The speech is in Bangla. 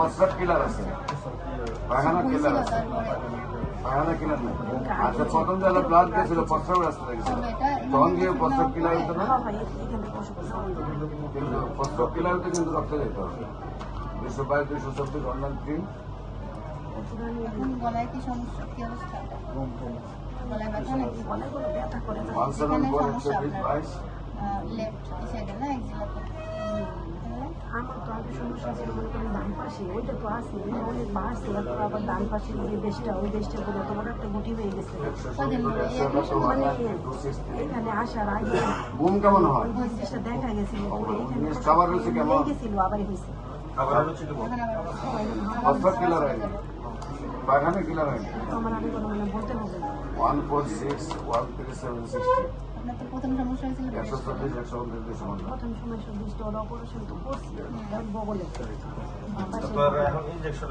প্রস্রাব কিলার আছে, পায়খানা কিলার আছে, পায়খানা কিলার নেই। আচ্ছা, প্রথম যারা ব্লাড গেছিল প্রস্রাব রাস্তা গেছিল, তখন গিয়ে প্রস্রাব কিলার হতো না, কিন্তু প্রস্রাব কিলার হতে কিন্তু রক্ত যেতে হবে। 222, 224 অনলাইন ক্রিম। গলায় কি সমস্যা, কি অবস্থা? গলায় ব্যথা নাকি? মানসারন বল 120, 22 লেফট সাইডে না, এক্সিলাতে। আমার তো আগে সমস্যা ছিল মনে করেন ডান পাশে, ওইটা তো আছে অনেক বাড়ছে, তারপর আবার ডান পাশে যে দেশটা, ওই দেশটা বলে তোমার একটা গুটি হয়ে গেছে। মানে এখানে আসার আগে ঘুম কেমন হয়? ওই জিনিসটা দেখা গেছিল, খাবার রয়েছে কেমন? গেছিল আবার হয়েছে। প্রস্রাব কিলার হয়নি, পায়খানা কিলার হয়নি। আমার আগে কোনো মানে বলতে হবে না। 146, 13760, আপনার তো প্রথম সমস্যা হয়েছিল 124, 129 সমান। প্রথম সময় 20টা অপারেশন তো করছি বগলে। এখন ইনজেকশন